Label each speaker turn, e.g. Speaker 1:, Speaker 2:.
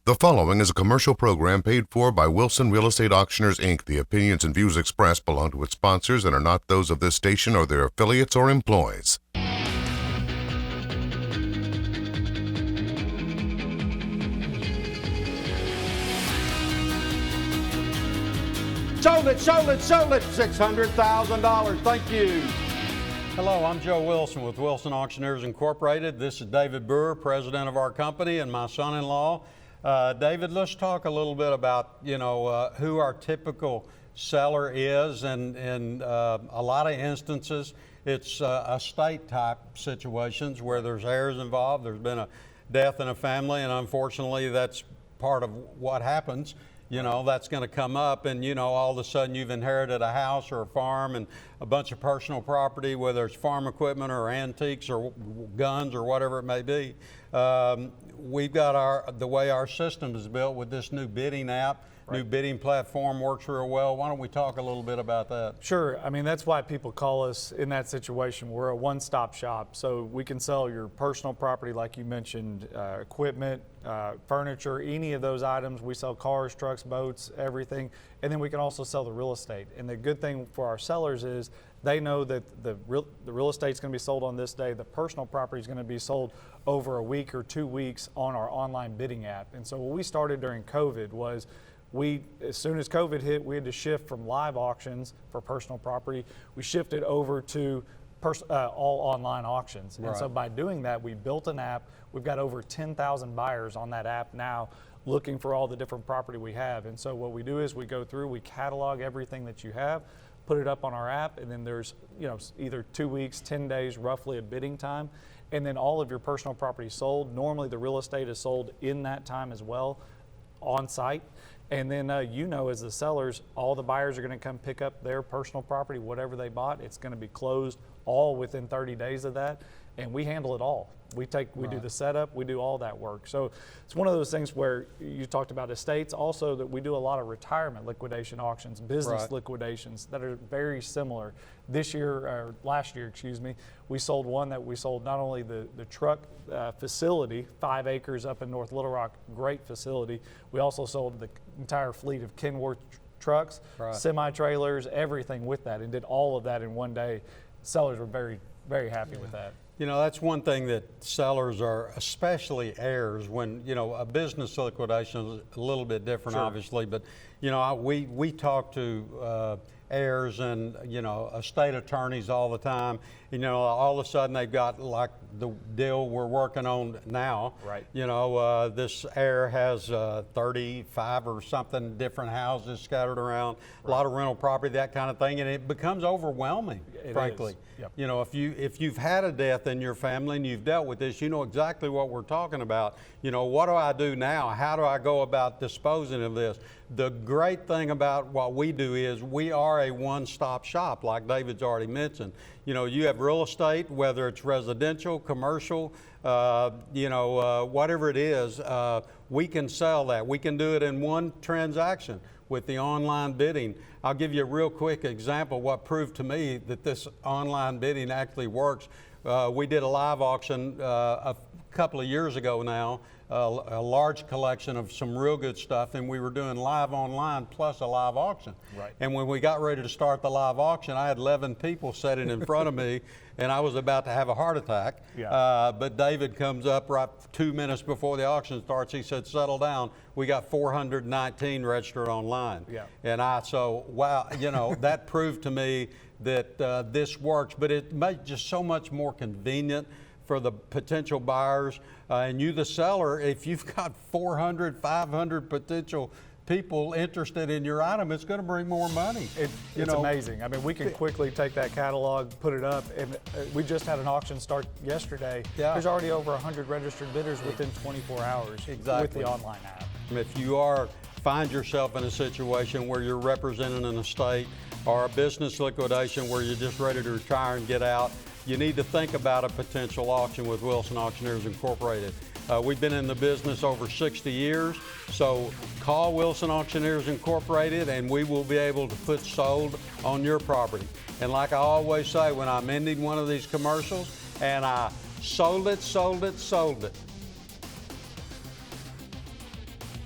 Speaker 1: The following is a commercial program paid for by Wilson Real Estate Auctioneers, Inc. The opinions and views expressed belong to its sponsors and are not those of this station or their affiliates or employees.
Speaker 2: Sold it, $600,000. Thank you.
Speaker 3: Hello, I'm Joe Wilson with Wilson Auctioneers Incorporated. This is David Brewer, president of our company, and my son-in-law. David, let's talk a little bit about, who our typical seller is. And in a lot of instances, it's estate type situations where there's heirs involved. There's been a death in a family, and unfortunately, that's part of what happens. That's going to come up, and all of a sudden you've inherited a house or a farm and a bunch of personal property, whether it's farm equipment or antiques or guns or whatever it may be. We've got the way our system is built with this new bidding app. Right. New bidding platform works real well. Why don't we talk a little bit about that?
Speaker 4: Sure. I mean, that's why people call us in that situation. We're a one-stop shop. So we can sell your personal property, like you mentioned, equipment, furniture, any of those items. We sell cars, trucks, boats, everything. And then we can also sell the real estate. And the good thing for our sellers is they know that the real estate's going to be sold on this day. The personal property is going to be sold over a week or 2 weeks on our online bidding app. And so what we started during COVID was as soon as COVID hit, we had to shift from live auctions for personal property. We shifted over to all online auctions. Right. And so by doing that, we built an app. We've got over 10,000 buyers on that app now looking for all the different property we have. And so what we do is we go through, we catalog everything that you have, put it up on our app, and then there's either 2 weeks, 10 days, roughly a bidding time. And then all of your personal property sold. Normally the real estate is sold in that time as well, on site. And then as the sellers, all the buyers are going to come pick up their personal property, whatever they bought. It's going to be closed all within 30 days of that, and we handle it all. We do the setup, we do all that work. So it's one of those things where you talked about estates, also that we do a lot of retirement liquidation auctions, business liquidations that are very similar. Last year, we sold one that we sold not only the truck facility, 5 acres up in North Little Rock, great facility. We also sold the entire fleet of Kenworth trucks, semi-trailers, everything with that, and did all of that in one day. Sellers were very, very happy with that.
Speaker 3: That's one thing that sellers are, especially heirs, when, a business liquidation is a little bit different, obviously, but, we talk to heirs and, estate attorneys all the time. All of a sudden they've got, like the deal we're working on now. Right. This heir has 35 or something different houses scattered around, a lot of rental property, that kind of thing, and it becomes overwhelming, frankly. Yep. If you've had a death in your family and you've dealt with this, you know exactly what we're talking about. What do I do now? How do I go about disposing of this? The great thing about what we do is we are a one-stop shop, like David's already mentioned. You have real estate, whether it's residential, commercial, whatever it is, we can sell that. We can do it in one transaction with the online bidding. I'll give you a real quick example what proved to me that this online bidding actually works. We did a live auction a couple of years ago now, a large collection of some real good stuff, and we were doing live online plus a live auction. Right. And when we got ready to start the live auction, I had 11 people sitting in front of me, and I was about to have a heart attack. Yeah. But David comes up right 2 minutes before the auction starts. He said, "Settle down. We got 419 registered online." Yeah. And wow, that proved to me that this works, but it made just so much more convenient for the potential buyers. And you, the seller, if you've got 400, 500 potential people interested in your item, it's going to bring more money.
Speaker 4: It's amazing. I mean, we can quickly take that catalog, put it up, and we just had an auction start yesterday. Yeah. There's already over 100 registered bidders within 24 hours with the online app.
Speaker 3: If you find yourself in a situation where you're representing an estate or a business liquidation where you're just ready to retire and get out, you need to think about a potential auction with Wilson Auctioneers Incorporated. We've been in the business over 60 years, so call Wilson Auctioneers Incorporated and we will be able to put sold on your property. And like I always say when I'm ending one of these commercials, and I sold it,